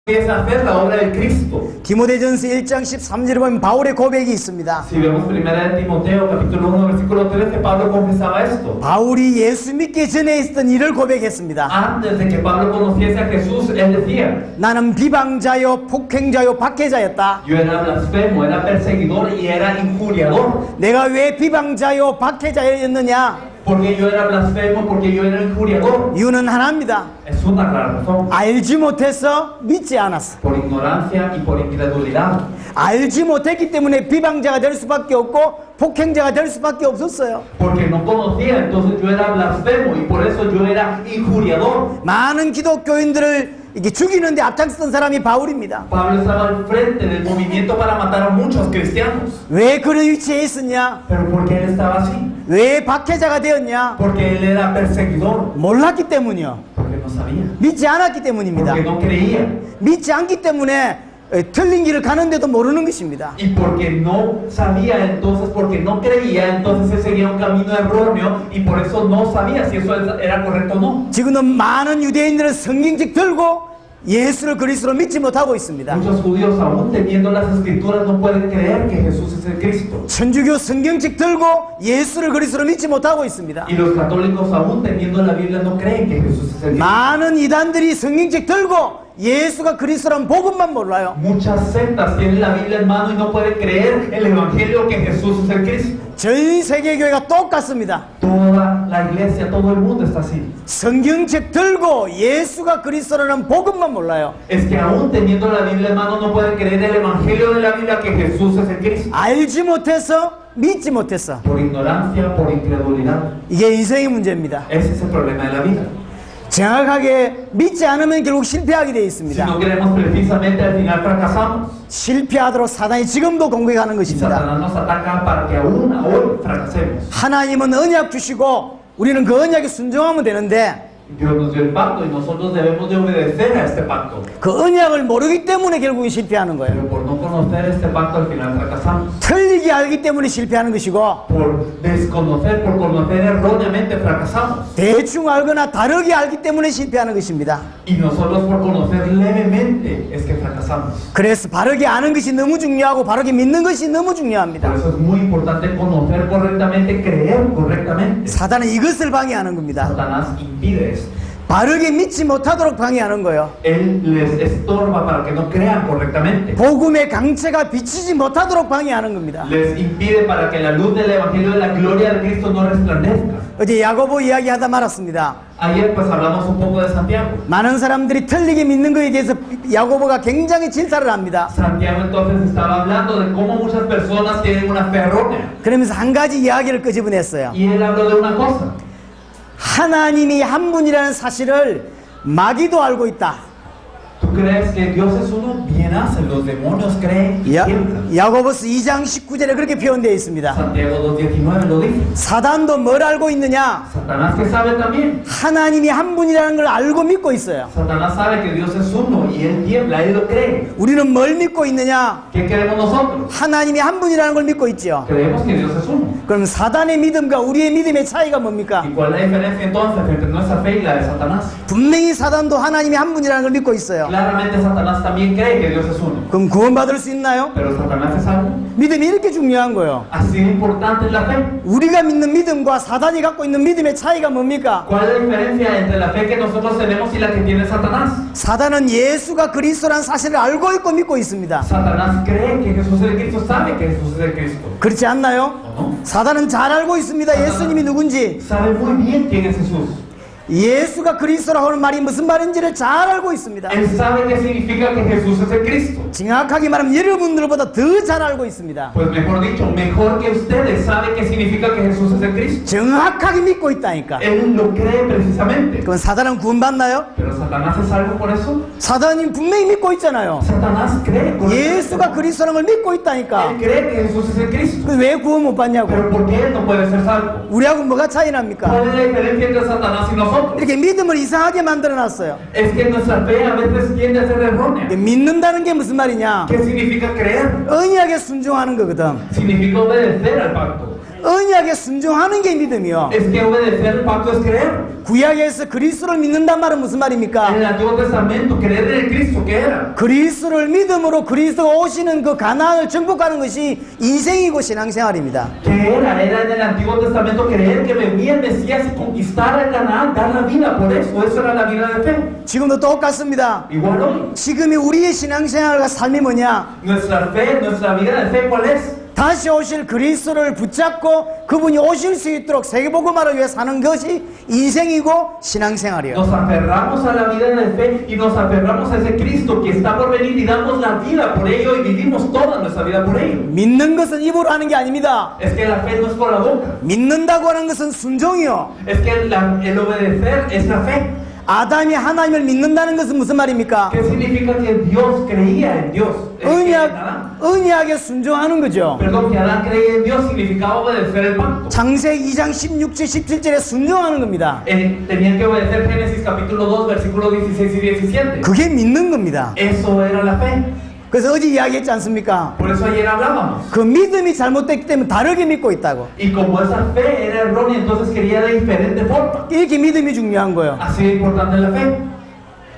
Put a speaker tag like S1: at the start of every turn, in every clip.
S1: empieza a hacer la obra del Cristo.
S2: 디모데전서 1장 13절에 보면 바울의 고백이 있습니다.
S1: Si vemos primera de Timoteo capítulo 1 versículo 13, Pablo confesaba esto.
S2: 바울이 예수 믿기 전에 있었던 일을 고백했습니다.
S1: Antes de que Pablo conociese a Jesús, él decía,
S2: 나는 비방자요 폭행자요 박해자였다.
S1: yo era blasfemo, era perseguidor y era injuriador.
S2: 내가 왜 비방자요 박해자였느냐?
S1: Porque yo era blasfemo, porque yo era injuriador.
S2: 이유는 하나입니다.
S1: Es una clara razón.
S2: 알지 못해서 믿지 않았어.
S1: Por ignorancia y por incredulidad.
S2: 알지 못했기 때문에 비방자가 될 수밖에 없고 폭행자가 될 수밖에 없었어요.
S1: Porque no conocía, entonces yo era blasfemo y por eso yo era injuriador.
S2: 많은 기독교인들을 이게 죽이는데 앞장섰던 사람이 바울입니다.
S1: Pablo estaba al frente del movimiento para matar a muchos cristianos.
S2: 왜 그런 위치에 있었냐?
S1: Pero ¿por qué él estaba así?
S2: 왜 박해자가 되었냐?
S1: Porque él era perseguidor.
S2: 몰랐기 때문이요.
S1: Porque no sabía.
S2: 믿지 않았기 때문입니다.
S1: Porque no creía.
S2: 믿지 않기 때문에 틀린 길을 가는데도 모르는 것입니다.
S1: Y porque no sabía, entonces, porque no creía, entonces él seguía un camino erróneo y por eso no sabía si eso era correcto o no.
S2: 지금은 많은 유대인들은 성경책 들고 예수를 그리스도로 믿지 못하고 있습니다.
S1: Muchos judíos, aún teniendo las escrituras, no pueden creer que Jesús es el Cristo.
S2: 천주교 성경책 들고 예수를 그리스도로 믿지 못하고 있습니다.
S1: Y los católicos, aún teniendo la Biblia, no creen que Jesús es el Cristo.
S2: 많은 이단들이 성경책 들고 예수가 그리스도라는 복음만 몰라요.
S1: Muchas sectas tienen la Biblia en mano y no pueden creer el Evangelio que Jesús es el Cristo.
S2: 전 세계 교회가 똑같습니다.
S1: Toda la iglesia, todo el mundo está así.
S2: 성경책 들고 예수가 그리스도라는 복음만 몰라요.
S1: Es que aún teniendo la Biblia en mano no pueden creer el Evangelio de la Biblia que Jesús es el Cristo.
S2: 알지 못해서 믿지 못했어.
S1: Por ignorancia, por incredulidad.
S2: 이게 인생의 문제입니다.
S1: Ese es el problema de la vida.
S2: 정확하게 믿지 않으면 결국 실패하게 되어
S1: Si
S2: 있습니다.
S1: no queremos precisamente, al final fracasamos.
S2: 실패하도록 사단이 지금도 공격하는
S1: Y
S2: 것입니다.
S1: Satanás nos ataca para que aún hoy fracasemos.
S2: 하나님은 언약 주시고 우리는 그 언약에 순종하면 되는데
S1: Dios nos dio el pacto y nosotros debemos de obedecer a este pacto.
S2: 그 언약을 모르기 때문에 결국은 실패하는 거예요.
S1: Pero por no conocer este pacto, al final fracasamos.
S2: 틀리게 알기 때문에 실패하는 것이고
S1: Por desconocer, por conocer erróneamente, fracasamos.
S2: 대충 알거나 다르게 알기 때문에 실패하는 것입니다.
S1: Y nosotros por conocer levemente es que fracasamos.
S2: 그래서 바르게 아는 것이 너무 중요하고 바르게 믿는 것이 너무
S1: Por
S2: 중요합니다.
S1: eso es muy importante conocer correctamente, creer correctamente.
S2: 사단은 이것을 방해하는 겁니다.
S1: Satanás impide eso.
S2: 바르게 믿지 못하도록 방해하는 거예요.
S1: Él les estorba para que no crean correctamente.
S2: 복음의 강체가 비치지 못하도록 방해하는 겁니다.
S1: Les impide para que la luz del Evangelio de la gloria de Cristo no resplandezca.
S2: 어제 야고보 이야기하다 말았습니다.
S1: Ayer pues hablamos un poco de Santiago.
S2: 많은 사람들이 틀리게 믿는 것에 대해서 야고보가 굉장히 질타를 합니다.
S1: Santiago entonces estaba hablando de cómo muchas personas tienen una fe errónea.
S2: 그러면서 한 가지 이야기를 끄집어냈어요.
S1: Y él habló de una cosa.
S2: 하나님이 한 분이라는 사실을 마귀도 알고 있다.
S1: ¿Tú crees que Dios es uno? Bien hacen, los demonios creen y tiemblan.
S2: 야고보서 2장 19절에 그렇게 표현되어 있습니다.
S1: Santiago 2:19 lo dice.
S2: 사단도 뭘 알고 있느냐?
S1: Satanás que sabe también.
S2: 하나님이 한 분이라는 걸 알고 믿고 있어요.
S1: Satanás sabe que Dios es uno y él tiembla, él lo cree.
S2: 우리는 뭘 믿고 있느냐?
S1: ¿Qué creemos nosotros?
S2: 하나님이 한 분이라는 걸 믿고 있죠.
S1: Creemos que Dios es uno.
S2: 그럼 사단의 믿음과 우리의 믿음의 차이가 뭡니까?
S1: ¿Y cuál es la diferencia entonces entre nuestra fe y la de Satanás?
S2: 분명히 사단도 하나님이 한 분이라는 걸 믿고 있어요.
S1: Claramente Satanás también cree que Dios es uno.
S2: 그럼 구원받을 수 있나요?
S1: Pero Satanás es algo.
S2: 믿음이 이렇게 중요한 거예요.
S1: Así de importante es la fe.
S2: 우리가 믿는 믿음과 사단이 갖고 있는 믿음의 차이가 뭡니까?
S1: ¿Cuál es la diferencia entre la fe que nosotros tenemos y la que tiene Satanás?
S2: 사단은 예수가 그리스도라는 사실을 알고 있고 믿고 있습니다.
S1: Satanás cree que Jesús es el Cristo, sabe que Jesús es el Cristo.
S2: 그렇지 않나요?
S1: ¿O no?
S2: 사단은 잘 알고 있습니다. 예수님이 누군지.
S1: Sabe muy bien quién es Jesús.
S2: 예수가 그리스도라고 하는 말이 무슨 말인지를 잘 알고 있습니다.
S1: Él sabe qué significa que Jesús es el Cristo.
S2: 정확하게 말하면 여러분들보다 더 잘 알고 있습니다.
S1: Pues mejor dicho, mejor que ustedes sabe qué significa que Jesús es el Cristo.
S2: 정확하게 믿고 있다니까.
S1: Él lo cree precisamente.
S2: 그럼 사단은 구원받나요?
S1: Pero Satanás es algo por eso.
S2: 사단이 분명히 믿고 있잖아요.
S1: Satanás cree.
S2: 예수가 그리스도라는 걸 믿고 있다니까.
S1: Él cree que Jesús es el Cristo.
S2: 그 왜 구원 못 받냐고.
S1: Pero ¿por qué él no puede ser salvo?
S2: 우리하고 뭐가 차이 납니까?
S1: ¿Cuál es la diferencia entre Satanás y nosotros?
S2: 이렇게 믿음을 이상하게 만들어 놨어요.
S1: Es que nuestra fe a veces tiende a ser errónea.
S2: 믿는다는 게 무슨 말이냐?
S1: ¿Qué significa creer?
S2: 언약에 순종하는 거거든.
S1: Significa obedecer al pacto.
S2: 언약에 순종하는 게 믿음이요.
S1: Es que obedecer el pacto es creer.
S2: 구약에서 그리스도를 믿는단 말은 무슨
S1: En
S2: 말입니까?
S1: el Antiguo Testamento, creer en el Cristo, ¿qué era?
S2: 그리스도를 믿음으로 그리스도가 오시는 그 가나안을 정복하는 것이 인생이고 신앙생활입니다.
S1: ¿Qué era? Era en el Antiguo Testamento creer que venía el Mesías y conquistar a Canaán, dar la vida por eso era la vida de fe.
S2: 지금도 똑같습니다.
S1: Igual hoy,
S2: 지금이 우리의 신앙생활과 삶이 뭐냐?
S1: nuestra fe, nuestra vida de fe, ¿cuál es?
S2: 다시 오실 그리스도를 붙잡고 그분이 오실 수 있도록 세계복음화를 위해 사는 것이 인생이고 신앙생활이에요.
S1: Nos aferramos a la vida de fe y nos aferramos a ese Cristo que está por venir y damos la vida por ello y vivimos toda nuestra vida por ello.
S2: 믿는 것은 입으로 하는 게 아닙니다.
S1: Es que la fe no es por la boca,
S2: 믿는다고 하는 것은 순종이요.
S1: es que el obedecer es la fe.
S2: 아담이 하나님을 믿는다는 것은 무슨 말입니까?
S1: ¿Qué significa que Dios creía en Dios?
S2: 언약에 순종하는 거죠.
S1: Perdón, que Adán creía en Dios significaba obedecer el pacto.
S2: 창세기 2장 16절 17절에 순종하는 겁니다.
S1: Tenían que obedecer Génesis capítulo 2 versículos 16 y 17.
S2: 그게 믿는 겁니다.
S1: Eso era la fe.
S2: 그래서 어제 이야기했지 않습니까?
S1: Por eso ayer hablábamos.
S2: 그 믿음이 잘못됐기 때문에 다르게 믿고 있다고.
S1: Y como esa fe era errónea, entonces quería de diferente forma.
S2: 이렇게 믿음이 중요한 거예요.
S1: Así de importante es la fe.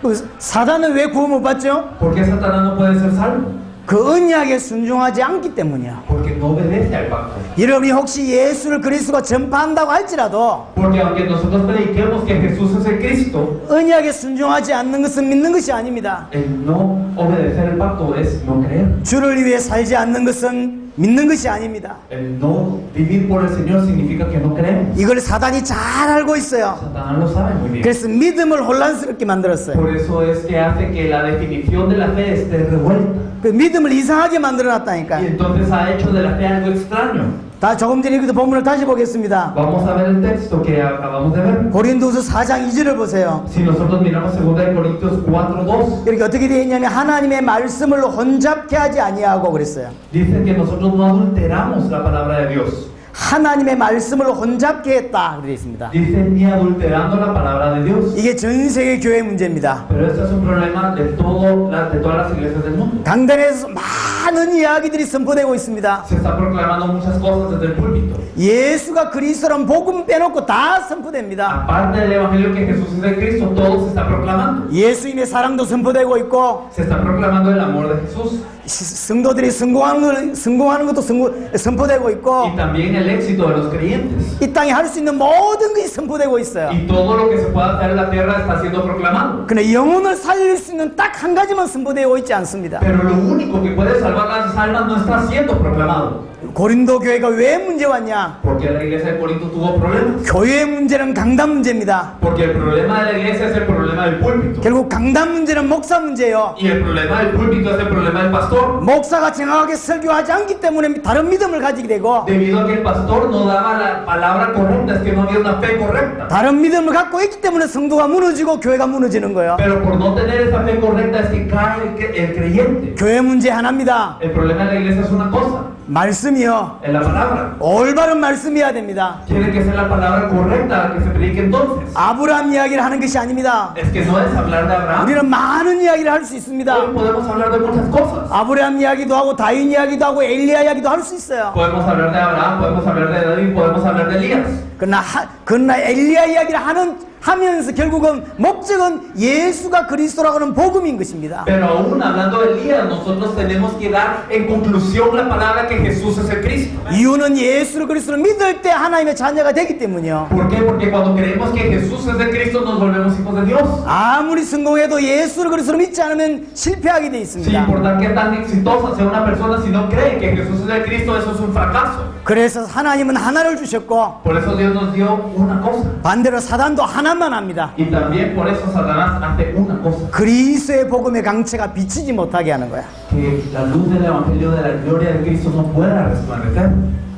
S2: 그 사단은 왜 구원 못 받죠?
S1: ¿Por qué Satanás no puede ser salvo?
S2: 그 언약에 순종하지 않기 때문이야.
S1: Porque no obedece al pacto.
S2: 여러분이 혹시 예수를 그리스도가 전파한다고 할지라도
S1: Porque aunque nosotros prediquemos que Jesús es el Cristo,
S2: 언약에 순종하지 않는 것은 믿는 것이 아닙니다.
S1: el no obedecer el pacto es no creer.
S2: 주를 위해 살지 않는 것은 믿는 것이 아닙니다.
S1: El no vivir por el Señor significa que no creemos.
S2: 이걸 사단이 잘 알고 있어요.
S1: Satanás lo sabe muy bien.
S2: 그래서 믿음을 혼란스럽게 만들었어요.
S1: Por eso es que hace que la definición de la fe esté revuelta.
S2: 그 믿음을 이상하게
S1: Y
S2: 만들어놨다니까요.
S1: entonces ha hecho de la fe algo extraño.
S2: 다 조금 전에 그 본문을 다시 보겠습니다.
S1: Vamos a ver el texto que acabamos de ver.
S2: 고린도서 4장 2절을 보세요.
S1: Si nosotros miramos 2 Corintios 4:2,
S2: 이렇게 어떻게 되어 있냐면 하나님의 말씀을 혼잡케 하지 아니하고 그랬어요.
S1: dice que nosotros no adulteramos la palabra de Dios.
S2: 하나님의 말씀을 혼잡케 했다 그렇게 있습니다.
S1: Dice ni adulterando la palabra de Dios.
S2: 이게 전 세계 교회 문제입니다.
S1: Pero este es un problema de todas las iglesias del mundo.
S2: 강단에서 많은 이야기들이 선포되고 있습니다.
S1: Se está proclamando muchas cosas desde el púlpito.
S2: 예수가 그리스도란 복음 빼놓고 다 선포됩니다.
S1: Aparte del evangelio que Jesús es el Cristo, todo se está proclamando.
S2: 예수님의 사랑도 선포되고 있고
S1: Se está proclamando el amor de Jesús.
S2: 성도들이 성공하는 것도 선포되고 있고
S1: Y también el éxito de los creyentes.
S2: 이 땅에 할 수 있는 모든 것이 선포되고 있어요.
S1: Y todo lo que se pueda hacer en la tierra está siendo proclamado.
S2: 그러나 영혼을 살릴 수 있는 딱 한 가지만 선포되고 있지 않습니다.
S1: Pero lo único que puede salvar las almas no está siendo proclamado.
S2: 고린도 교회가 왜 문제 왔냐?
S1: Porque la iglesia de Corinto tuvo problemas.
S2: 교회의 문제는 강단 문제입니다.
S1: Porque el problema de la iglesia es el problema del púlpito.
S2: 결국 강단 문제는 목사 문제예요.
S1: Y el problema del púlpito es el problema del pastor.
S2: 목사가 정확하게 설교하지 않기 때문에 다른 믿음을 가지게 되고
S1: Debido a que el pastor no daba la palabra correcta, es que no había una fe correcta.
S2: 다른 믿음을 갖고 있기 때문에 성도가 무너지고 교회가 무너지는 거예요.
S1: Pero por no tener esa fe correcta es que cae el creyente.
S2: 교회 문제 하나입니다.
S1: El problema de la iglesia es una cosa,
S2: 말씀이요.
S1: es la palabra.
S2: 올바른 말씀이어야 됩니다.
S1: Tiene que ser la palabra correcta que se predique entonces.
S2: 아브라함 이야기를 하는 것이 아닙니다.
S1: Es que no es hablar de Abraham.
S2: 우리는 많은 이야기를 할 수 있습니다.
S1: Hoy podemos hablar de muchas cosas.
S2: 아브라함 이야기도 하고 다윗 이야기도 하고 엘리야 이야기도 할 수 있어요.
S1: Podemos hablar de Abraham, podemos hablar de David, podemos hablar de Elías.
S2: 그러나 엘리야 이야기를 하면서 결국은 목적은 예수가 그리스도라고 하는 복음인 것입니다.
S1: Pero aún hablando de Elías, nosotros tenemos que dar en conclusión la palabra que Jesús es el Cristo.
S2: 이유는 예수를 그리스도를 믿을 때 하나님의 자녀가 되기 때문이요.
S1: ¿Por qué? Porque cuando creemos que Jesús es el Cristo nos volvemos hijos de Dios.
S2: 아무리 성공해도 예수를 그리스도로 믿지 않으면 실패하게 돼
S1: Sin
S2: 있습니다.
S1: importar qué tan exitosa sea una persona, si no cree que Jesús es el Cristo, eso es un fracaso.
S2: 그래서 하나님은 하나를 주셨고
S1: Por eso Dios nos dio una cosa.
S2: 반대로 사단도 하나만 합니다.
S1: Y también por eso Satanás hace una cosa.
S2: 그리스도의 복음의 강체가 비치지 못하게 하는 거야.
S1: Que la luz del Evangelio de la gloria de Cristo no pueda resplandecer.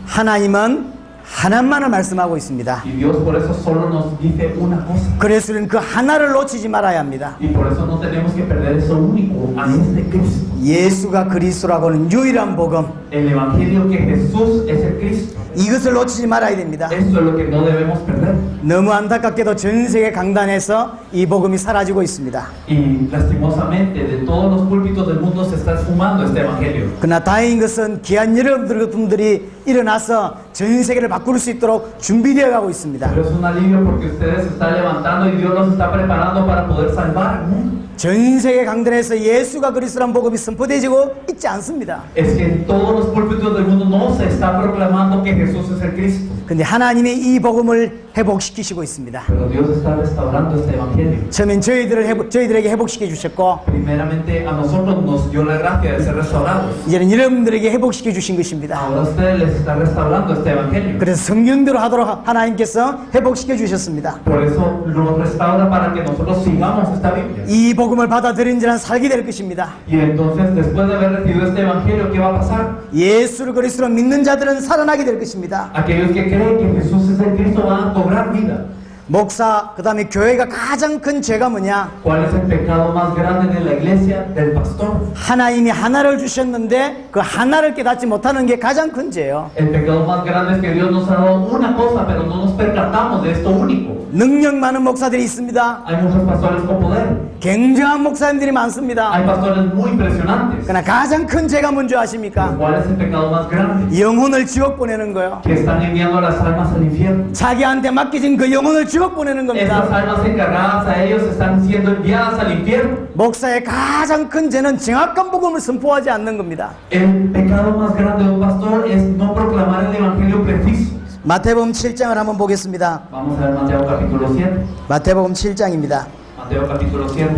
S2: 하나님은 하나만을 말씀하고 있습니다.
S1: Y Dios por eso solo nos dice una cosa.
S2: 그래서 우리는 그 하나를 놓치지 말아야 합니다.
S1: Y por eso no tenemos que perder eso único, a este Cristo.
S2: 예수가 그리스도라고 하는 유일한 복음,
S1: El Evangelio que Jesús es el Cristo.
S2: 이것을 놓치지 말아야 됩니다.
S1: Eso es lo que no debemos perder.
S2: 너무 안타깝게도 전 세계 강단에서 이 복음이 사라지고 있습니다.
S1: Y lastimosamente de todos los púlpitos del mundo se está esfumando este evangelio.
S2: 그러나 다행인 것은 귀한 여러분들이 일어나서 전 세계를 바꿀 수 있도록 준비되어 가고 있습니다.
S1: Pero es un alivio porque ustedes se están levantando y Dios los está preparando para poder salvar al mundo.
S2: 전 세계 강단에서 예수가 그리스도라는 복음이 선포되지고 있지 않습니다.
S1: Es que en todos los púlpitos del mundo no se está proclamando que Jesús es el Cristo.
S2: 근데 하나님이 이 복음을 회복시키시고 있습니다.
S1: Pero Dios está restaurando este evangelio.
S2: 처음엔 저희들에게 회복시켜 주셨고
S1: Primeramente a nosotros nos dio la gracia de ser restaurados.
S2: 이제는 여러분들에게 회복시켜 주신 것입니다.
S1: Ahora a ustedes les está restaurando este evangelio.
S2: 그래서 성경대로 하도록 하나님께서 회복시켜 주셨습니다.
S1: Por eso lo restaura para que nosotros sigamos esta Biblia.
S2: 이 복음을 받아들인 자는 살게 될 것입니다.
S1: Y entonces después de haber recibido este evangelio, ¿qué va a pasar?
S2: 예수를 그리스도로 믿는 자들은 살아나게 될 것입니다.
S1: Aquellos que creen que Jesús es el Cristo van a cobrar vida.
S2: 목사, 그 다음에 교회가 가장 큰 죄가 뭐냐?
S1: ¿Cuál es el pecado más grande de la iglesia? Del pastor.
S2: 하나님이 하나를 주셨는데 그 하나를 깨닫지 못하는 게 가장 큰 죄예요.
S1: El pecado más grande es que Dios nos ha dado una cosa, pero no nos percatamos de esto único.
S2: 능력 많은 목사들이 있습니다.
S1: Hay muchos pastores con poder.
S2: 굉장한 목사님들이 많습니다.
S1: Hay pastores muy impresionantes.
S2: 그러나 가장 큰 죄가 뭔지 아십니까?
S1: ¿Cuál es el pecado más grande?
S2: 영혼을 지옥 보내는 거예요.
S1: Que están enviando a las almas al infierno.
S2: 자기한테 맡겨진 그 영혼을 지옥 보내는
S1: Estas
S2: 겁니다.
S1: almas encargadas a ellos están siendo enviadas al infierno.
S2: 목사의 가장 큰 죄는 정확한 복음을 선포하지 않는 겁니다.
S1: El pecado más grande de un pastor es no proclamar el evangelio preciso.
S2: 마태복음 7장을 한번 보겠습니다.
S1: Vamos a ver Mateo capítulo 7.
S2: 마태복음 7장입니다.
S1: Mateo capítulo 7.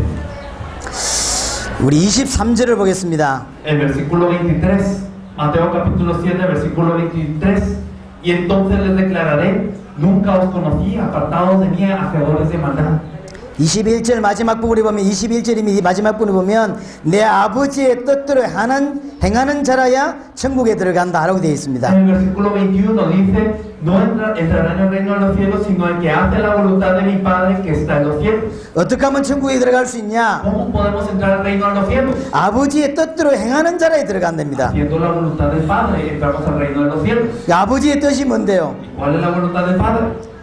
S2: 우리 23절을 보겠습니다.
S1: El versículo 23. Mateo capítulo 7, versículo 23. Y entonces les declararé, nunca os conocí, apartados de mí, hacedores de maldad.
S2: 21절 마지막 부분에 보면 21절이 마지막 부분에 보면 내 아버지의 뜻대로 행하는 자라야 천국에 들어간다 라고 되어 있습니다.
S1: En el versículo 21 dice, no entrará en el reino de los cielos, sino el que hace la voluntad de mi Padre que está en los cielos.
S2: 어떻게 하면 천국에 들어갈 수 있냐?
S1: ¿Cómo podemos entrar al reino de los cielos?
S2: 아버지의 뜻대로 행하는 자라에 들어간답니다.
S1: Haciendo la voluntad del Padre, entramos al reino de los cielos.
S2: 아버지의 뜻이 뭔데요?
S1: ¿Cuál es la voluntad del Padre?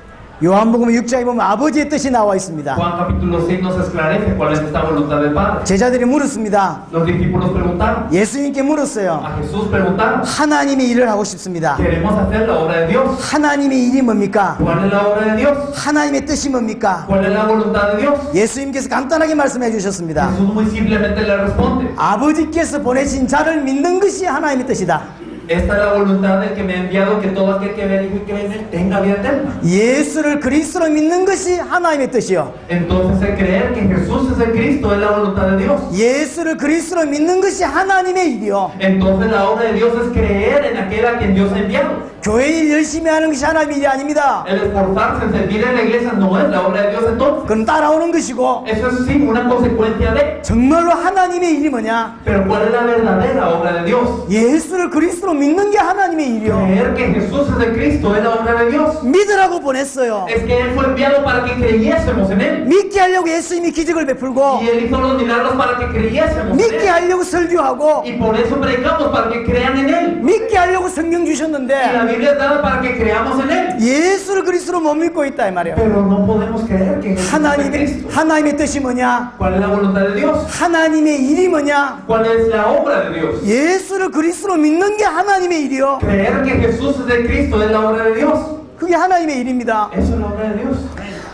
S2: 요한복음 6장에 보면 아버지의 뜻이 나와 있습니다.
S1: Juan capítulo 6 nos esclarece cuál es esta voluntad del Padre.
S2: 제자들이 물었습니다.
S1: Los discípulos preguntaron,
S2: 예수님께 물었어요.
S1: a Jesús preguntaron,
S2: 하나님의 일을 하고 싶습니다.
S1: queremos hacer la obra de Dios.
S2: 하나님의 일이 뭡니까?
S1: ¿Cuál es la obra de Dios?
S2: 하나님의 뜻이 뭡니까?
S1: ¿Cuál es la voluntad de Dios?
S2: 예수님께서 간단하게 말씀해 주셨습니다.
S1: Jesús muy simplemente le responde,
S2: 아버지께서 보내신 자를 믿는 것이 하나님의 뜻이다.
S1: esta es la voluntad del que me ha enviado, que todo aquel que ve y cree en él tenga vida eterna.
S2: 예수를 그리스도로 믿는 것이 하나님의 뜻이요.
S1: Entonces el creer que Jesús es el Cristo es la voluntad de Dios.
S2: 예수를 그리스도로 믿는 것이 하나님의 일이요.
S1: Entonces la obra de Dios es creer en aquel a quien Dios ha enviado.
S2: 교회 일 열심히 하는 것이 하나님의 일이 아닙니다.
S1: El esforzarse en servir en la iglesia no es la obra de Dios entonces.
S2: 그건 따라오는 것이고
S1: Eso es sí una consecuencia de.
S2: 정말로 하나님의 일이 뭐냐?
S1: Pero ¿cuál es la verdadera obra de Dios?
S2: 예수를 그리스도로 믿는 게 하나님의 일이요.
S1: Creer que Jesús es el Cristo es la obra de Dios.
S2: 믿으라고 보냈어요.
S1: Es que Él fue enviado para que creyésemos en Él.
S2: 믿게 하려고 예수님이 기적을 베풀고
S1: Y Él hizo los milagros para que creyésemos en
S2: 믿게
S1: Él.
S2: 하려고 설교하고
S1: Y por eso predicamos, para que crean en Él.
S2: 믿게 하려고 성경
S1: Y la
S2: 주셨는데
S1: Biblia es dada para que creamos en Él.
S2: 예수를 그리스도로 못 믿고 있다 이 말이에요.
S1: Pero no podemos creer que Jesús es el Cristo.
S2: 하나님의 뜻이 뭐냐?
S1: ¿Cuál es la voluntad de Dios?
S2: 하나님의 일이 뭐냐?
S1: ¿Cuál es la obra de Dios?
S2: 예수를 그리스도로 믿는 게 하나님의 일이요.
S1: Creer que Jesús es el Cristo es la obra de Dios.
S2: 그게 하나님의 일입니다.
S1: Eso es la obra de Dios.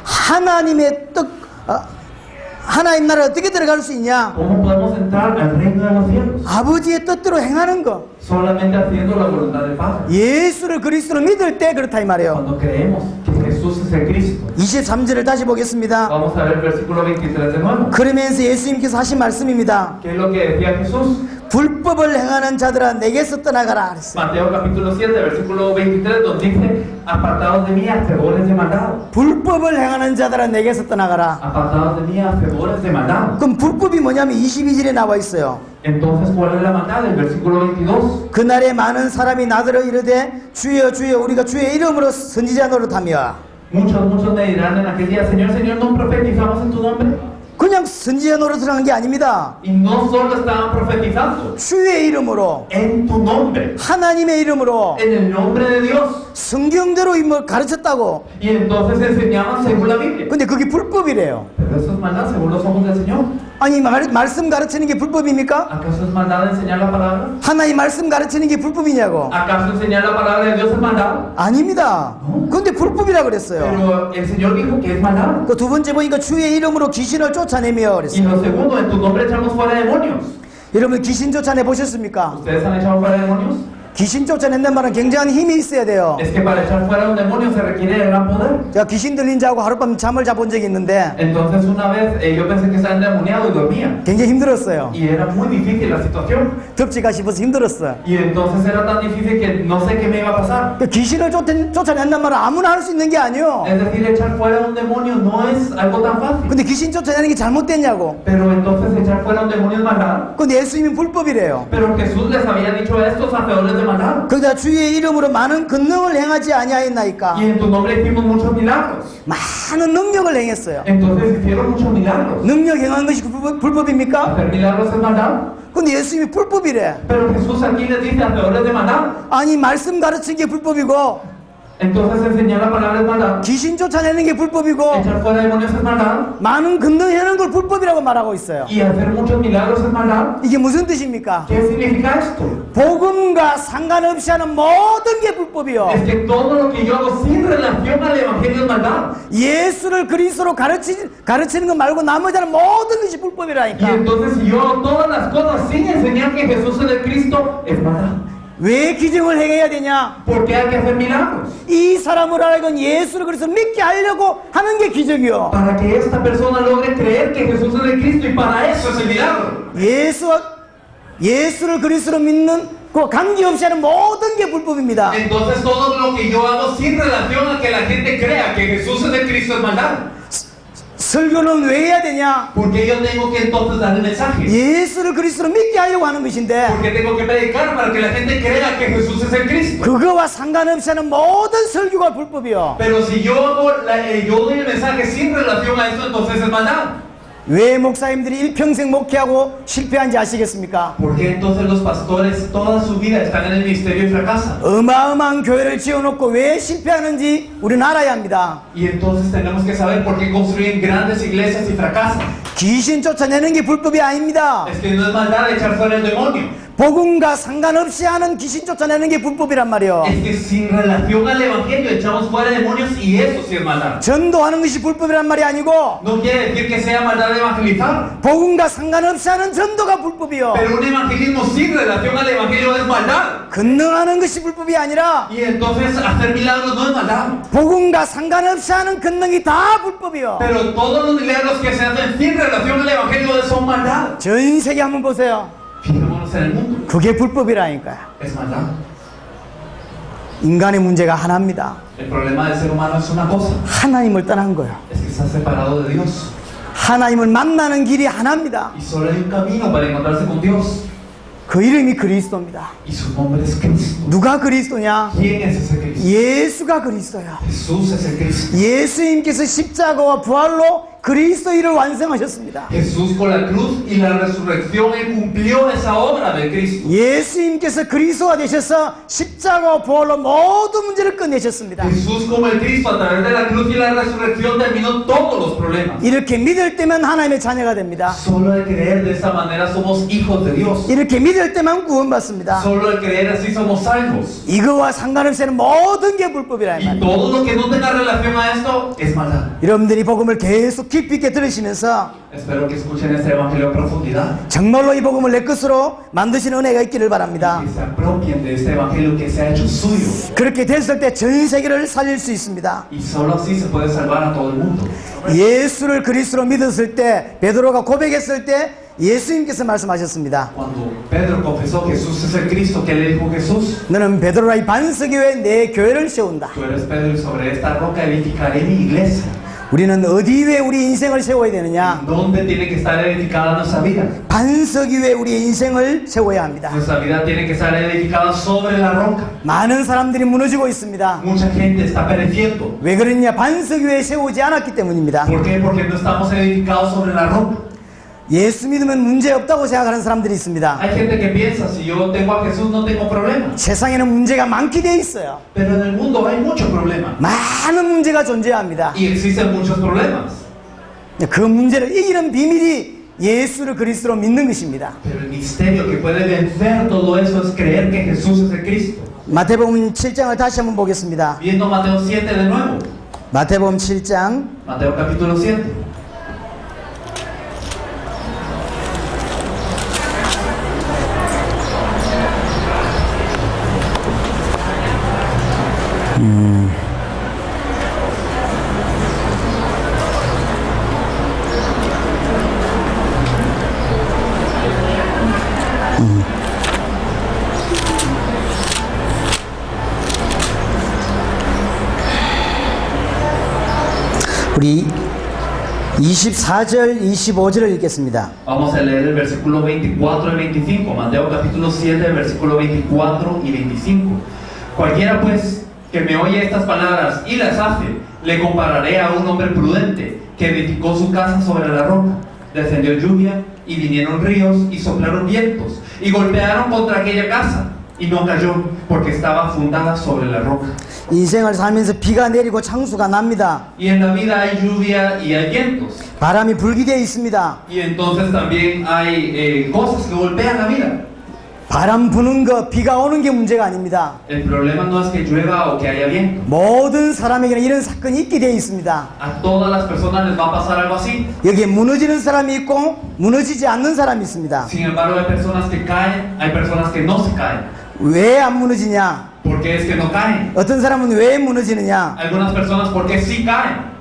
S2: 하나님의 뜻, 하나님 나라에 어떻게 들어갈 수 있냐?
S1: ¿Cómo podemos entrar al reino de los cielos?
S2: 아버지의 뜻대로 행하는 거.
S1: Solamente haciendo la voluntad del Padre.
S2: 예수를 그리스도로 믿을 때 그렇다 이 말이에요.
S1: Cuando creemos que Jesús es el Cristo.
S2: 23절을 다시 보겠습니다.
S1: Vamos a ver el versículo 23 de nuevo.
S2: 그러면서 예수님께서 하신 말씀입니다.
S1: ¿Qué es lo que decía Jesús?
S2: 불법을 행하는 자들아 내게서 떠나가라 그랬어요.
S1: Mateo capítulo 7, versículo 23, donde dice, apartados de mí, hacedores de maldad.
S2: 불법을 행하는 자들아 내게서 떠나가라.
S1: Apartados de mí, hacedores de maldad.
S2: 그럼 불법이 뭐냐면 22절에 나와 있어요.
S1: Entonces, ¿cuál es la maldad? El versículo 22.
S2: 그날에 많은 사람이 나더러 이르되 주여 주여 우리가 주의 이름으로 선지자 노릇하며.
S1: Muchos me dirán en aquel día, Señor, Señor, ¿no profetizamos en tu nombre?
S2: 그냥 선지자 노릇을 하는 게 아닙니다.
S1: Y no solo estaban profetizando
S2: 주의 이름으로
S1: en tu nombre,
S2: 하나님의 이름으로
S1: en el nombre de Dios.
S2: 성경대로 뭐 가르쳤다고.
S1: Y entonces enseñaban según la Biblia.
S2: 근데 그게 불법이래요.
S1: Pero eso es maldad según los ojos del Señor.
S2: 아니 말씀 가르치는 게 불법입니까?
S1: ¿Acaso es maldad enseñar la palabra?
S2: 하나님 말씀 가르치는 게 불법이냐고.
S1: ¿Acaso enseñar la palabra de Dios es maldad?
S2: 아닙니다. 근데 불법이라 그랬어요.
S1: Pero el Señor dijo que es maldad.
S2: 그 두 번째 보니까 주의 이름으로 귀신을 쫓아내며
S1: Y
S2: 그랬어요.
S1: lo segundo, en tu nombre echamos fuera demonios.
S2: 여러분 귀신 쫓아내 보셨습니까?
S1: ¿Ustedes han echado fuera demonios?
S2: 귀신 쫓아낸다는 말은 굉장한 힘이 있어야 돼요.
S1: Es que para echar fuera un demonio se requiere de gran poder.
S2: 제가 귀신 들린 자하고 하룻밤 잠을 자본 적이 있는데
S1: Entonces una vez yo pensé que estaba endemoniado y dormía.
S2: 굉장히 힘들었어요.
S1: Y era muy difícil la situación.
S2: 덮치가 싶어서 힘들었어요.
S1: Y entonces era tan difícil que no sé qué me iba a pasar.
S2: 귀신을 쫓아낸다는 말은 아무나 할 수 있는 게 아니에요.
S1: Es decir, echar fuera un demonio no es algo tan fácil.
S2: 근데 귀신 쫓아내는 게 잘못됐냐고.
S1: Pero entonces echar fuera un demonio es maldad.
S2: 근데 예수님이 불법이래요.
S1: Pero Jesús les había dicho a estos hacedores de maldad.
S2: 그러다 주의 이름으로 많은 근능을 행하지 아니하였나이까.
S1: Y en tu nombre hicimos muchos milagros.
S2: 많은 능력을 행했어요.
S1: Entonces hicieron muchos milagros.
S2: 능력 행한 것이 불법입니까?
S1: ¿Hacer milagros es maldad?
S2: 근데 예수님이 불법이래.
S1: Pero Jesús aquí les dice hacedores de maldad.
S2: 아니 말씀 가르치는 게 불법이고
S1: Entonces enseñar la palabra es maldad.
S2: 귀신 쫓아내는 게 불법이고
S1: Echar fuera demonios es maldad.
S2: 많은 근능 행하는 걸 불법이라고 말하고 있어요.
S1: Y hacer muchos milagros es maldad.
S2: 이게 무슨 뜻입니까?
S1: ¿Qué significa esto?
S2: 복음과 상관없이 하는 모든 게 불법이요.
S1: Es que todo lo que yo hago sin relación al evangelio es maldad.
S2: 예수를 그리스도로 가르치는 것 말고 나머지는 모든 것이
S1: Y
S2: 불법이라니까.
S1: entonces si yo hago todas las cosas sin enseñar que Jesús es el Cristo, es maldad.
S2: 왜 기증을 행해야 되냐?
S1: ¿Por qué hay que hacer milagros?
S2: 이 사람을 알고 예수를 그리스도 믿게 하려고 하는 게 기적이요.
S1: Para que esta persona logre creer que Jesús es el Cristo y para eso es el milagro.
S2: 예수를 그리스도로 믿는 그 관계없이 하는 모든 게 불법입니다.
S1: Entonces todo lo que yo hago sin relación a que la gente crea que Jesús es el Cristo es maldad.
S2: 설교는 왜 해야 되냐?
S1: Porque yo tengo que entonces dar el mensaje.
S2: 예수를 그리스도로 믿게 하려고 하는 것인데
S1: Porque tengo que predicar para que la gente crea que Jesús es el Cristo.
S2: 그거와 상관없이 하는 모든 설교가 불법이요.
S1: Pero si yo doy el mensaje sin relación a eso, entonces es maldad.
S2: 왜 목사님들이 일평생 목회하고 실패한지 아시겠습니까?
S1: ¿Por qué entonces los pastores toda su vida están en el ministerio y fracasan?
S2: 어마어마한 교회를 지어놓고 왜 실패하는지 우리는 알아야 합니다.
S1: Y entonces tenemos que saber por qué construyen grandes iglesias y fracasan.
S2: 귀신 쫓아내는 게 불법이 아닙니다.
S1: Es que no es maldad echar fuera el demonio.
S2: 복음과 상관없이 하는 귀신 쫓아내는 게 불법이란 말이에요.
S1: Es que sin relación al evangelio echamos fuera demonios y eso sí es maldad.
S2: 전도하는 것이 불법이란 말이 아니고
S1: No quiere decir que sea maldad evangelizar.
S2: 복음과 상관없이 하는 전도가 불법이요.
S1: Pero un evangelismo sin relación al evangelio es maldad.
S2: 근능하는 것이 불법이 아니라
S1: Y entonces hacer milagros no es maldad.
S2: 복음과 상관없이 하는 근능이 다 불법이요.
S1: Pero todos los milagros que se hacen sin relación al evangelio son maldad.
S2: 전 세계 한번 보세요.
S1: Fijémonos en el mundo.
S2: 그게 불법이라니까요.
S1: Es maldad.
S2: 인간의 문제가 하나입니다.
S1: El problema del ser humano es una cosa.
S2: 하나님을 떠난 거예요.
S1: Es que está separado de Dios.
S2: 하나님을 만나는 길이 하나입니다.
S1: Y solo hay un camino para encontrarse con Dios.
S2: 그 이름이 그리스도입니다.
S1: Y su nombre es Cristo.
S2: 누가 그리스도냐?
S1: ¿Quién es ese Cristo?
S2: 예수가 그리스도야.
S1: Jesús es el Cristo.
S2: 예수님께서 십자가와 부활로 그리스도 일을 완성하셨습니다.
S1: Jesús con la cruz y la resurrección, Él cumplió esa obra del Cristo.
S2: 예수님께서 그리스도가 되셔서 십자가와 부활로 모든 문제를 끝내셨습니다.
S1: Jesús como el Cristo a través de la cruz y la resurrección terminó todos los problemas.
S2: 이렇게 믿을 때면 하나님의 자녀가 됩니다.
S1: Solo al creer de esta manera somos hijos de Dios.
S2: 이렇게 믿을 때만 구원받습니다.
S1: Solo al creer así somos salvos.
S2: 이거와 상관없이 하는 모든 게 불법이라 이
S1: Y
S2: 말이에요.
S1: todo lo que no tenga relación a esto es maldad.
S2: 여러분들이 복음을 계속 깊이 있게 들으시면서
S1: Espero que escuchen este evangelio a profundidad.
S2: 정말로 이 복음을 내 것으로 만드시는 은혜가 있기를 바랍니다.
S1: Que se apropien de este evangelio que se ha hecho suyo.
S2: 그렇게 됐을 때 전 세계를 살릴 수 있습니다.
S1: Y solo así se puede salvar a todo el mundo.
S2: 예수를 그리스도로 믿었을 때 베드로가 고백했을 때 예수님께서 말씀하셨습니다.
S1: Cuando Pedro confesó Jesús es el Cristo, ¿qué le dijo Jesús?
S2: 너는 베드로라 이 반석 위에 내 교회를 세운다.
S1: Tú eres Pedro y sobre esta roca edificaré mi iglesia.
S2: 우리는 어디 위에 우리 인생을 세워야 되느냐?
S1: ¿Dónde tiene que estar edificada nuestra vida?
S2: 반석 위에 우리의 인생을 세워야 합니다.
S1: Nuestra vida tiene que estar edificada sobre la roca.
S2: 많은 사람들이 무너지고 있습니다.
S1: Mucha gente está pereciendo.
S2: 왜 그러냐? 반석 위에 세우지 않았기 때문입니다.
S1: ¿Por qué? Porque no estamos edificados sobre la roca.
S2: 예수 믿으면 문제 없다고 생각하는 사람들이 있습니다.
S1: Hay gente que piensa, si yo tengo a Jesús no tengo problema.
S2: 세상에는 문제가 많게 돼 있어요.
S1: Pero en el mundo hay mucho problema.
S2: 많은 문제가 존재합니다.
S1: Y existen muchos problemas.
S2: 그 문제를 이기는 비밀이 예수를 그리스도로 믿는 것입니다.
S1: Pero el misterio que puede vencer todo eso es creer que Jesús es el Cristo.
S2: 마태복음 7장을 다시 한번 보겠습니다.
S1: Viendo Mateo 7 de nuevo.
S2: 마태복음 7장
S1: Mateo capítulo 7.
S2: 우리 24절, 25절을 읽겠습니다.
S1: Vamos a leer el versículo 24 y 25. Mateo capítulo 7, versículo 24 y 25. Cualquiera pues que me oye estas palabras y las hace, le compararé a un hombre prudente que edificó su casa sobre la roca. Descendió lluvia y vinieron ríos y soplaron vientos y golpearon contra aquella casa y no cayó porque estaba fundada sobre la roca.
S2: 인생을 살면서 비가 내리고 창수가 납니다.
S1: Y en la vida hay lluvia y hay vientos.
S2: 바람이 불게 되어 있습니다.
S1: Y entonces también hay cosas que golpean la vida.
S2: 바람 부는 거, 비가 오는 게 문제가 아닙니다.
S1: El problema no es que llueva o que haya viento.
S2: 모든 사람에게는 이런 사건이 있게 되어 있습니다.
S1: A todas las personas les va a pasar algo así.
S2: 여기에 무너지는 사람이 있고 무너지지 않는 사람이 있습니다.
S1: Sin embargo, hay personas que caen, hay personas que no se caen.
S2: 왜 안 무너지냐?
S1: ¿Por qué es que no caen?
S2: 어떤 사람은 왜 무너지느냐?
S1: Algunas personas porque sí caen.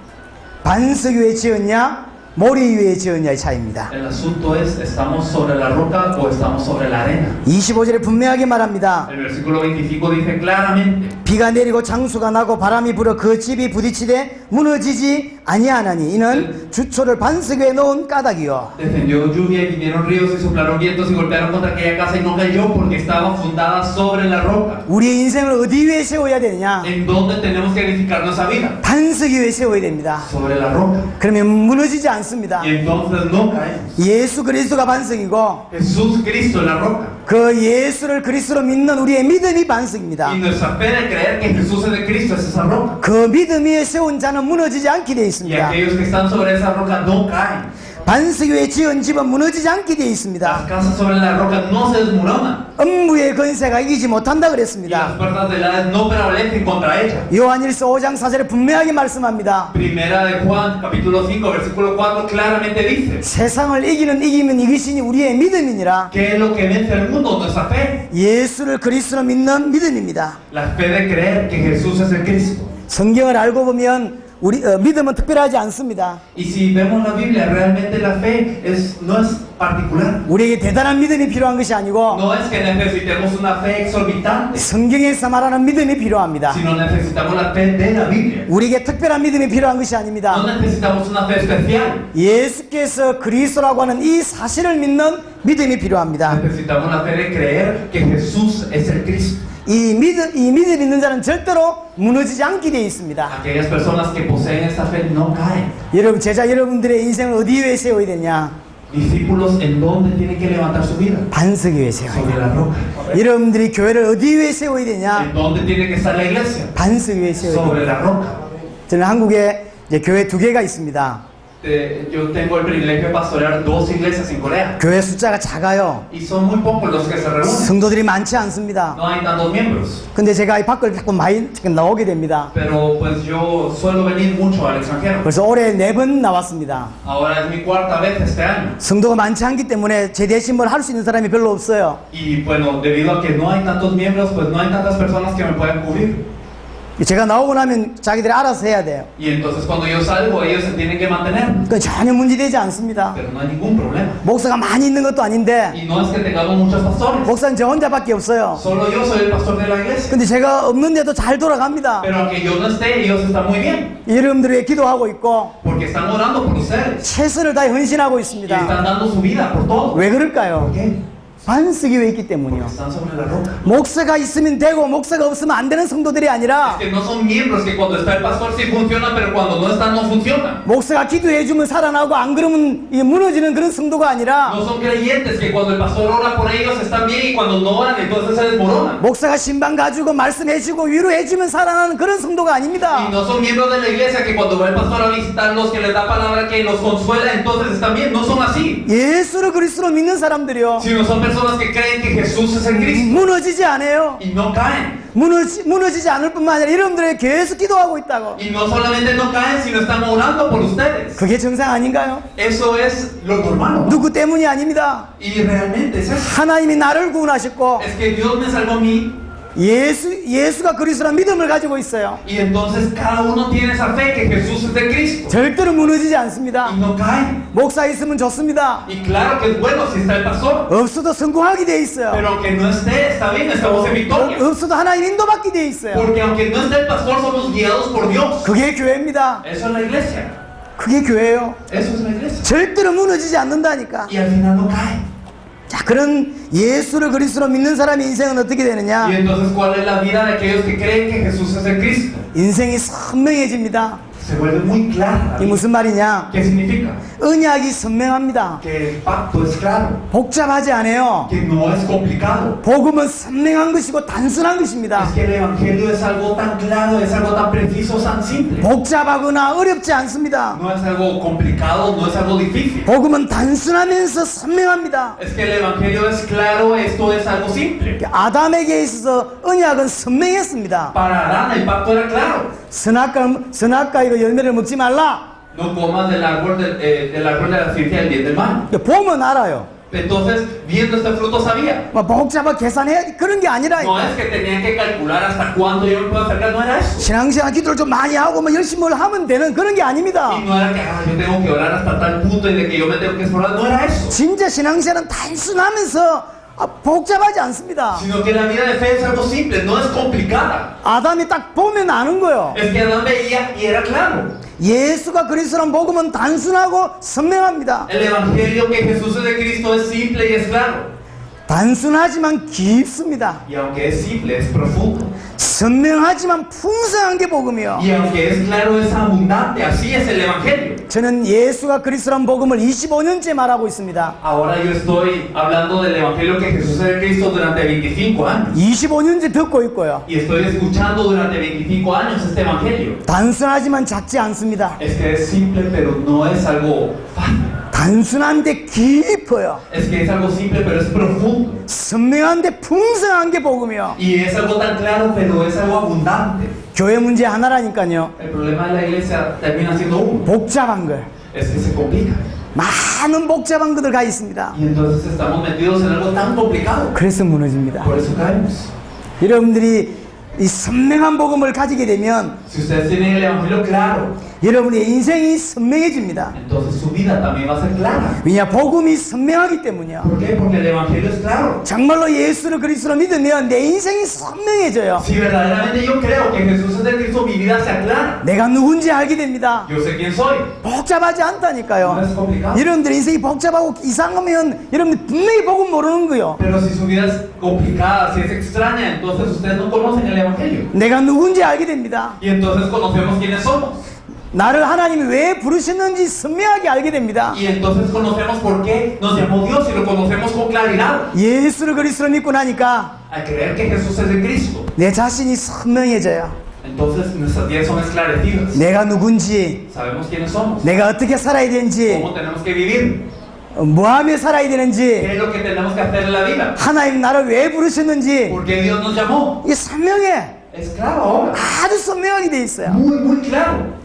S2: 반석 위에 지었냐? 모리 위에 지었냐의 차이입니다.
S1: El asunto es, ¿estamos sobre la roca o estamos sobre la arena?
S2: 25절에 분명하게 말합니다.
S1: El versículo 25 dice claramente:
S2: 비가 내리고 장수가 나고 바람이 불어 그 집이 부딪히되 무너지지 아니하나니 이는 주초를 반석 위에 놓은 까닭이요.
S1: Descendió lluvia y vinieron ríos y soplaron vientos y golpearon contra aquella casa y no cayó porque estaba fundada sobre la roca.
S2: 우리의 인생을 어디 위에 세워야 되느냐?
S1: ¿En dónde tenemos que edificar nuestra vida?
S2: 반석 위에 세워야 됩니다.
S1: Sobre la roca.
S2: 그러면 무너지지 않습니다.
S1: Y entonces no caemos.
S2: 예수 그리스도가 반석이고
S1: Jesús Cristo es la roca.
S2: 그 예수를 그리스도로 믿는 우리의 믿음이 반석입니다.
S1: Y nuestra fe de creer que Jesús es de Cristo es esa roca.
S2: 그 믿음 위에 세운 자는 무너지지 않게 되어
S1: Y
S2: 있습니다.
S1: aquellos que están sobre esa roca no caen.
S2: 반석 위에 지은 집은 무너지지 않게 되어
S1: Las
S2: 있습니다.
S1: casas sobre la roca no se desmoronan.
S2: 음부의 건세가 이기지 못한다
S1: Y las
S2: 그랬습니다.
S1: puertas del Hades no prevalecen contra ella.
S2: 요한일서 5장 4절에 분명하게 말씀합니다.
S1: Primera de Juan, capítulo 5, versículo 4, claramente dice:
S2: 세상을 이기면 이기시니 우리의 믿음이니라.
S1: ¿Qué es lo que vence al mundo? Nuestra fe.
S2: 예수를 그리스도로 믿는 믿음입니다.
S1: La fe de creer que Jesús es el Cristo.
S2: 성경을 알고 보면 우리 믿음은 특별하지 않습니다.
S1: Y si vemos la Biblia, realmente la fe no es particular.
S2: 우리에게 대단한 믿음이 필요한 것이 아니고
S1: No es que necesitemos una fe exorbitante,
S2: 성경에서 말하는 믿음이 필요합니다.
S1: sino necesitamos la fe de la Biblia.
S2: 우리에게 특별한 믿음이 필요한 것이
S1: No
S2: 아닙니다.
S1: necesitamos una fe especial.
S2: 예수께서 그리스도라고 하는 이 사실을 믿는 믿음이 필요합니다.
S1: Necesitamos la fe de creer que Jesús es el Cristo.
S2: 이 믿음 있는 자는 절대로 무너지지 않게 되어 있습니다.
S1: Aquellas personas que poseen esta fe no caen.
S2: 여러분, 제자 여러분들의 인생을 어디 위에 세워야 되냐?
S1: Discípulos, ¿en dónde tienen que levantar su vida?
S2: 반석 위에 세워야
S1: Sobre
S2: 돼요.
S1: la roca.
S2: 여러분들이 교회를 어디 위에 세워야 되냐?
S1: ¿En dónde tiene que estar la iglesia?
S2: 반석 위에 세워야
S1: Sobre
S2: 돼요.
S1: la roca.
S2: 저는 한국에 이제 교회 2개가 있습니다.
S1: Yo tengo el privilegio de pastorear 2 iglesias en Corea.
S2: 교회 숫자가 작아요.
S1: Y son muy pocos los que se reúnen.
S2: 성도들이 많지 않습니다.
S1: No hay tantos miembros.
S2: 근데 제가 이 밖을 자꾸 많이 나오게 됩니다.
S1: Pero pues yo suelo venir mucho al extranjero.
S2: 벌써 올해 4번 나왔습니다.
S1: Ahora es mi 4ª vez este año.
S2: 성도가 많지 않기 때문에 제 대신 뭘 할 수 있는 사람이 별로 없어요.
S1: Y bueno, debido a que no hay tantos miembros, pues no hay tantas personas que me puedan cubrir.
S2: 제가 나오고 나면 자기들이 알아서 해야 돼요.
S1: Y entonces cuando yo salgo, ellos se tienen que mantener.
S2: 그건 전혀 문제되지 않습니다.
S1: Pero no hay ningún problema.
S2: 목사가 많이 있는 것도 아닌데
S1: Y no es que tengamos muchos pastores.
S2: 목사는 저 혼자밖에 없어요.
S1: Solo yo soy el pastor de la iglesia.
S2: 근데 제가 없는데도 잘 돌아갑니다.
S1: Pero aunque yo no esté, ellos están muy bien.
S2: 여러분들을 위해 기도하고 있고
S1: Porque están orando por ustedes.
S2: 최선을 다해 헌신하고
S1: Y
S2: 있습니다.
S1: están dando su vida por todo.
S2: 왜 그럴까요?
S1: ¿Por qué?
S2: 반석이 왜 있기 때문이요.
S1: Están sobre la roca.
S2: 목사가 있으면 되고 목사가 없으면 안 되는 성도들이 아니라
S1: Es que no son miembros que cuando está el pastor sí funciona, pero cuando no está no funciona.
S2: 목사가 기도해주면 살아나고 안 그러면 이게 무너지는 그런 성도가 아니라
S1: No son creyentes que cuando el pastor ora por ellos están bien y cuando no oran entonces se desmoronan.
S2: 목사가 신방 가지고 말씀해주고 위로해주면 살아나는 그런 성도가
S1: Y
S2: 아닙니다.
S1: no son miembros de la iglesia que cuando va el pastor a visitarlos, que les da palabra, que los consuela, entonces están bien. No son así.
S2: 예수를 그리스도로 믿는 사람들이요.
S1: Sino son personas que creen que Jesús es el Cristo
S2: 무너지지 않아요.
S1: y no caen.
S2: 무너지지 않을 뿐만 아니라 여러분들이 계속 기도하고 있다고.
S1: Y no solamente no caen, sino están orando por ustedes.
S2: 그게 정상 아닌가요?
S1: Eso es lo normal, ¿no?
S2: 누구 때문이 아닙니다.
S1: Y realmente es eso.
S2: 하나님이 나를 구원하셨고
S1: Es que Dios me salvó a mí.
S2: 예수가 그리스도라는 믿음을 가지고 있어요.
S1: Y entonces cada uno tiene esa fe que Jesús es de Cristo.
S2: 절대로 무너지지 않습니다.
S1: Y no caen.
S2: 목사 있으면 좋습니다.
S1: Y claro que es bueno si está el pastor.
S2: 없어도 성공하게 돼 있어요.
S1: Pero aunque no esté, está bien, estamos en victoria.
S2: 없어도 하나님 인도받게 돼 있어요.
S1: Porque aunque no esté el pastor, somos guiados por Dios.
S2: 그게 교회입니다.
S1: Eso es la iglesia.
S2: 그게 교회예요.
S1: Eso es la iglesia.
S2: 절대로 무너지지 않는다니까.
S1: Y al final no caen.
S2: 자, 그런 예수를 그리스도로 믿는 사람의 인생은 어떻게 되느냐?
S1: Y entonces, ¿cuál es la vida de aquellos que creen que Jesús es el Cristo?
S2: 인생이 선명해집니다.
S1: Se vuelve muy clara.
S2: 이게 무슨 말이냐?
S1: ¿Qué significa?
S2: 언약이 선명합니다.
S1: Que el pacto es claro.
S2: 복잡하지 않아요.
S1: Que no es complicado.
S2: 복음은 선명한 것이고 단순한 것입니다.
S1: Es que el evangelio es algo tan claro, es algo tan preciso, tan simple.
S2: 복잡하거나 어렵지 않습니다.
S1: No es algo complicado, no es algo difícil.
S2: 복음은 단순하면서 선명합니다.
S1: Es que el evangelio es claro, esto es algo simple.
S2: 아담에게 있어서 언약은 선명했습니다.
S1: Para Adán el pacto era claro.
S2: 선악과 이거 열매를 먹지 말라.
S1: No comas del árbol de la ciencia del bien y del mal.
S2: 보면 알아요.
S1: Entonces, viendo este fruto sabía.
S2: 뭐 복잡하게 계산해 그런 게 아니라
S1: No es que tenían que calcular hasta cuánto yo me puedo acercar, no era eso.
S2: 신앙생활 기도를 좀 많이 하고 뭐 열심히 뭘 하면 되는 그런 게 아닙니다.
S1: Y no era que yo tengo que orar hasta tal punto y de que yo me tengo que esforzar, no era eso.
S2: 진짜 신앙생활은 단순하면서 복잡하지 않습니다.
S1: Sino que la vida de fe es algo simple, no es complicada.
S2: 아담이 딱 보면 아는 거예요.
S1: Es que Adán veía y era claro.
S2: 예수가 그리스도란 복음은 단순하고 선명합니다.
S1: El evangelio que Jesús es de Cristo es simple y es claro.
S2: 단순하지만 깊습니다.
S1: Y aunque es simple, es profundo.
S2: 선명하지만 풍성한 게 복음이요.
S1: Y aunque es claro, es abundante. Así es el evangelio.
S2: 저는 예수가 그리스도란 복음을 25년째 말하고 있습니다.
S1: Ahora yo estoy hablando del evangelio que Jesús es de Cristo durante 25 años.
S2: 25년째 듣고 있고요.
S1: Y estoy escuchando durante 25 años este evangelio.
S2: 단순하지만 작지 않습니다.
S1: Es que es simple, pero no es algo fácil.
S2: 단순한데 깊어요.
S1: Es que es algo simple, pero es profundo.
S2: 선명한데 풍성한 게 복음이요.
S1: Y es algo tan claro, pero es algo abundante.
S2: 교회 문제 하나라니까요.
S1: El problema de la iglesia termina siendo uno.
S2: 복잡한 걸.
S1: Es que se complica.
S2: 많은 복잡한 것들 가 있습니다.
S1: Y entonces estamos metidos en algo tan complicado.
S2: 그래서 무너집니다.
S1: Por eso caemos.
S2: 여러분들이 이 선명한 복음을 가지게 되면
S1: Si ustedes tienen el evangelio claro,
S2: 여러분의 인생이 선명해집니다.
S1: entonces su vida también va a ser clara.
S2: 왜냐? 복음이 선명하기 때문이요.
S1: ¿Por qué? Porque el evangelio es claro.
S2: 정말로 예수를 그리스도로 믿으면 내 인생이 선명해져요.
S1: Si verdaderamente yo creo que Jesús es de Cristo, mi vida se aclara.
S2: 내가 누군지 알게 됩니다.
S1: Yo sé quién soy.
S2: 복잡하지
S1: No
S2: 않다니까요.
S1: es complicado.
S2: 여러분들 인생이 복잡하고 이상하면 여러분들 분명히 복음 모르는 거요.
S1: Pero si su vida es complicada, si es extraña, entonces ustedes no conocen el evangelio.
S2: 내가 누군지 알게 됩니다.
S1: Y entonces conocemos quiénes somos.
S2: 나를 하나님이 왜 부르셨는지 선명하게 알게 됩니다.
S1: Y entonces conocemos por qué nos llamó Dios y lo conocemos con claridad.
S2: 예수를 그리스도로 믿고 나니까
S1: Al creer que Jesús es de Cristo,
S2: 내 자신이 선명해져요.
S1: entonces nuestras vidas son esclarecidas.
S2: 내가 누군지,
S1: Sabemos quiénes somos,
S2: 내가 어떻게 살아야 되는지,
S1: cómo tenemos que vivir,
S2: 뭐하며 살아야
S1: qué
S2: 되는지,
S1: es lo que tenemos que hacer en la vida,
S2: 하나님 나를 왜 부르셨는지
S1: por qué Dios nos llamó.
S2: 이게 선명해.
S1: Es claro ahora,
S2: 아주 선명하게 돼 있어요.
S1: muy claro.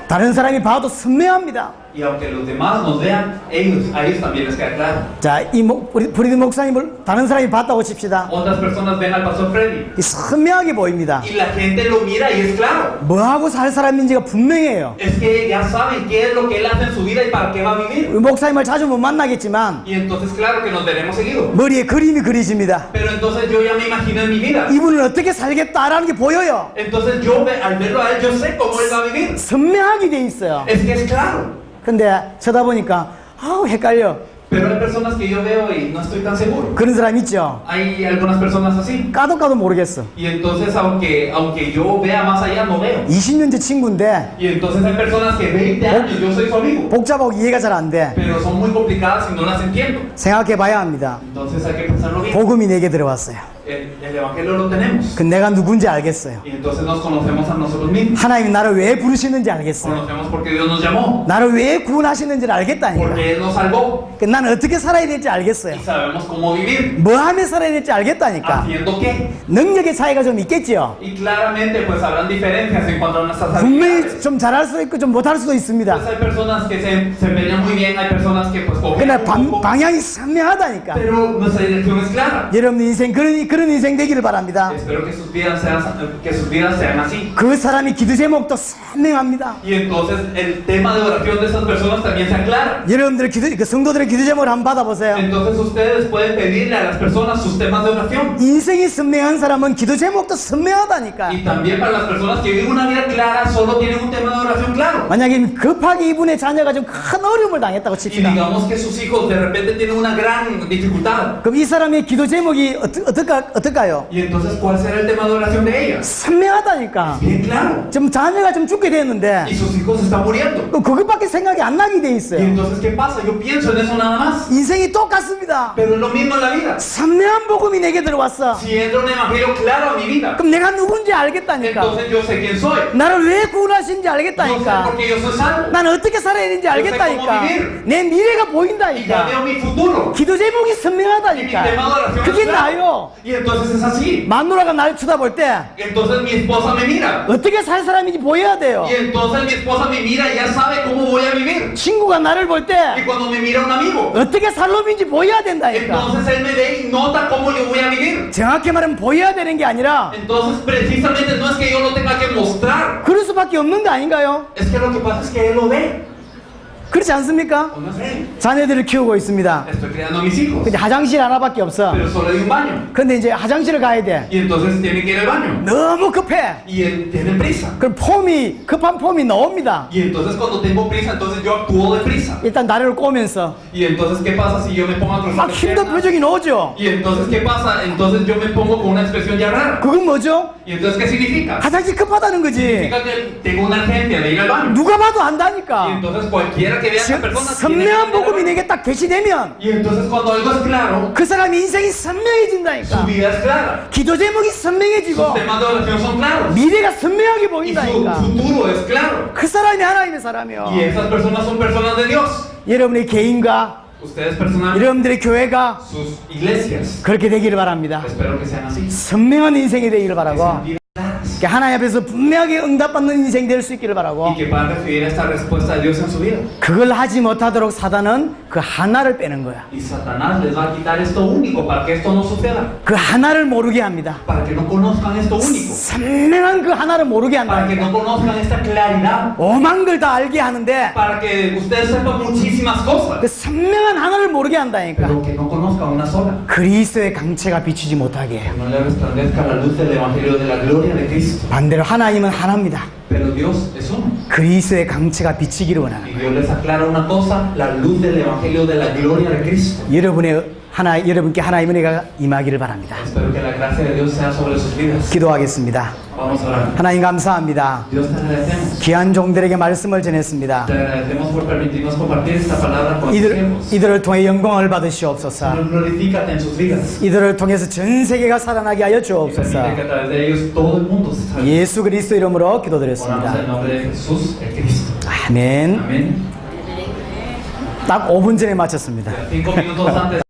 S2: 다른 사람이 봐도 선명합니다.
S1: Y aunque los demás nos vean, a ellos también les queda claro.
S2: 자, 우리 브리드 목사님을 다른 사람이 봤다고 칩시다.
S1: Otras personas ven al pastor Freddy
S2: 이 선명하게 보입니다.
S1: y la gente lo mira y es claro.
S2: 뭐하고 살 사람인지가 분명해요.
S1: Es que ya saben qué es lo que él hace en su vida y para qué va a vivir.
S2: 우리 목사님을 자주 못 만나겠지만
S1: Y entonces claro que nos veremos seguido.
S2: 머리에 그림이 그려집니다.
S1: Pero entonces yo ya me imagino en mi vida.
S2: 이분은 어떻게 살겠다라는 게 보여요.
S1: Entonces yo al verlo a él yo sé cómo él va a vivir.
S2: 선명하게 돼 있어요.
S1: Es que es claro.
S2: 근데 쳐다보니까 아우 헷갈려.
S1: Pero hay personas que yo veo y no estoy tan seguro.
S2: 그런 사람 있죠.
S1: Hay algunas personas así.
S2: 까도 모르겠어.
S1: Y entonces, aunque yo vea más allá, no veo.
S2: 20년째 친구인데
S1: Y entonces hay personas que 20 años yo soy su amigo.
S2: 복잡하고 이해가 잘 안 돼.
S1: Pero son muy complicadas y no las entiendo.
S2: 생각해 봐야 합니다.
S1: Entonces hay que pensarlo bien.
S2: 복음이 내게 들어왔어요.
S1: El evangelio lo tenemos.
S2: 그 내가 누군지 알겠어요.
S1: Y entonces nos conocemos a nosotros mismos.
S2: 하나님이 나를 왜 부르시는지 알겠어요.
S1: Conocemos porque Dios nos llamó.
S2: 나를 왜 구원하시는지를 알겠다니까.
S1: Porque Él nos salvó.
S2: 나는 어떻게 살아야 될지 알겠어요.
S1: Y sabemos cómo vivir.
S2: 뭐 하며 살아야 될지 알겠다니까.
S1: Haciendo qué.
S2: 능력의 차이가 좀 있겠죠.
S1: Y claramente pues habrán diferencias en cuanto a nuestras
S2: 분명히
S1: habilidades.
S2: 좀 잘할 수도 있고 좀 못할 수도 있습니다.
S1: Pues hay personas que se empeñan muy bien, hay personas que pues copian
S2: 그러나
S1: un poco.
S2: 방향이 선명하다니까.
S1: Pero nuestra dirección es clara.
S2: 여러분 인생 그런 인생 되기를 바랍니다.
S1: Espero que sus vidas sean así.
S2: 그 사람이 기도 제목도 선명합니다.
S1: Y entonces el tema de oración de esas personas también sea claro.
S2: 여러분들 그 성도들의 기도 제목을 한번 받아보세요.
S1: Entonces ustedes pueden pedirle a las personas sus temas de oración.
S2: 인생이 선명한 사람은 기도 제목도 선명하다니까.
S1: Y también para las personas que viven una vida clara, solo tienen un tema de oración claro.
S2: 만약에 급하게 이분의 자녀가 좀 큰 어려움을 당했다고
S1: Y
S2: 칩시다.
S1: digamos que sus hijos de repente tienen una gran dificultad.
S2: 그럼 이 사람의 기도 제목이 어떨까요?
S1: Y entonces, ¿cuál será el tema de oración de ella?
S2: 선명하다니까.
S1: Bien claro.
S2: 좀 자녀가 좀 죽게
S1: Y
S2: 됐는데
S1: sus hijos están muriendo.
S2: 그것밖에 생각이 안 나게 돼
S1: Y
S2: 있어요.
S1: entonces, ¿qué pasa? Yo pienso en eso nada más.
S2: 인생이 똑같습니다.
S1: Pero es lo mismo en la vida.
S2: 선명한 복음이 내게 들어왔어.
S1: Si entra un evangelio claro a mi vida,
S2: 그럼 내가 누군지 알겠다니까.
S1: entonces yo sé quién soy.
S2: 나를 왜 구원하신지
S1: Yo sé
S2: 알겠다니까.
S1: por qué yo soy salvo.
S2: 나는 어떻게 살아야 되는지 알겠다니까. 내 미래가
S1: Y ya
S2: 보인다니까.
S1: veo mi futuro.
S2: 기도 제목이
S1: Y mi
S2: 선명하다니까.
S1: tema de oración es
S2: 그게
S1: claro.
S2: 나요.
S1: Y entonces es así.
S2: 마누라가 날 쳐다볼 때
S1: Entonces mi esposa me mira.
S2: 어떻게 살 사람인지 보여야 돼요.
S1: Y entonces mi esposa me mira y ya sabe cómo voy a vivir.
S2: 친구가 나를 볼 때
S1: Y cuando me mira un amigo,
S2: 어떻게 살 놈인지 보여야 된다니까.
S1: entonces él me ve y nota cómo yo voy a vivir.
S2: 정확히 말하면 보여야 되는 게 아니라
S1: Entonces precisamente no es que yo lo tenga que mostrar.
S2: 그럴 수밖에 없는 거 아닌가요?
S1: Es que lo que pasa es que él lo ve.
S2: 그렇지 않습니까?
S1: O no sé.
S2: 자녀들을 키우고 있습니다.
S1: Estoy criando a mis hijos.
S2: 근데 화장실 하나밖에 없어.
S1: Pero solo hay un baño.
S2: 근데 이제 화장실을 가야 돼.
S1: Y entonces tiene que ir al baño.
S2: 너무 급해.
S1: Y él tiene prisa.
S2: 그럼 급한 폼이 나옵니다.
S1: Y entonces cuando tengo prisa, entonces yo actúo de prisa.
S2: 일단 나를 꼬면서
S1: Y entonces, ¿qué pasa si yo me pongo a cruzar
S2: 막
S1: mis
S2: 힘든
S1: piernas?
S2: 표정이 나오죠.
S1: Y entonces, ¿qué pasa? Entonces yo me pongo con una expresión ya rara.
S2: 그건 뭐죠?
S1: Y entonces, ¿qué significa?
S2: 화장실 급하다는 거지.
S1: Significa que tengo una urgencia de ir al baño.
S2: 누가 봐도
S1: Y
S2: 안다니까.
S1: entonces cualquiera que vea a esa persona tiene que
S2: 선명한
S1: ir al
S2: 복음이
S1: baño.
S2: 내게 딱 게시되면
S1: Y entonces cuando algo es claro,
S2: 그 사람의 인생이
S1: su
S2: 선명해진다니까.
S1: vida es clara.
S2: 기도 제목이
S1: Sus
S2: 선명해지고
S1: temas de oración son claros.
S2: 미래가 선명하게
S1: Y su
S2: 보인다니까.
S1: futuro es claro.
S2: 그 사람이 하나님의 사람이요.
S1: Y esas personas son personas de Dios.
S2: 여러분의 개인과
S1: Ustedes personalmente,
S2: 여러분들의 교회가
S1: sus iglesias.
S2: 그렇게 되기를 바랍니다.
S1: Espero que sean así.
S2: 선명한 인생이 되기를
S1: Que sean
S2: 바라고
S1: vidas claras.
S2: que 하나님 앞에서 분명하게 응답받는 인생 될 수 있기를 바라고
S1: Y que puedan recibir esta respuesta de Dios en su vida.
S2: 그걸 하지 못하도록 사단은 그 하나를 빼는 거야.
S1: Y Satanás les va a quitar esto único para que esto no suceda.
S2: 그 하나를 모르게 합니다.
S1: Para que no conozcan esto único.
S2: 선명한 그 하나를 모르게
S1: Para que
S2: 한다.
S1: no conozcan esta claridad.
S2: 오만 걸 다 알게 하는데
S1: Para que ustedes sepan muchísimas
S2: 그
S1: cosas.
S2: 선명한 하나를 모르게 한다니까.
S1: Pero que no conozcan una sola.
S2: 그리스도의 강체가 비추지 못하게 해요.
S1: Que no le resplandezca la luz del Evangelio de la gloria de Cristo.
S2: 반대로 하나님은 하나입니다.
S1: Pero Dios es uno.
S2: 그리스도의 강체가 비치기를
S1: Y
S2: 원하는
S1: Dios les aclara una cosa, la luz del Evangelio de la gloria de Cristo.
S2: 여러분께 하나님의 은혜가 임하기를 바랍니다.
S1: Espero que la gracia de Dios sea sobre sus vidas.
S2: 기도하겠습니다.
S1: Vamos a orar.
S2: 하나님 감사합니다.
S1: Dios te agradecemos.
S2: 귀한 종들에게 말씀을 전했습니다.
S1: Te agradecemos por permitirnos compartir esta palabra con tus siervos.
S2: 이들을 통해 영광을 받으시옵소서.
S1: Señor, glorifícate en sus vidas.
S2: 이들을 통해서 전 세계가 살아나게 하여
S1: Y
S2: 주옵소서.
S1: permite que a través de ellos todo el mundo se salve.
S2: 예수 그리스도 이름으로
S1: Oramos
S2: 기도드렸습니다.
S1: en nombre de Jesús, el Cristo.
S2: 아멘.
S1: Amén.
S2: 딱 5분 전에 마쳤습니다.
S1: 5 minutos antes.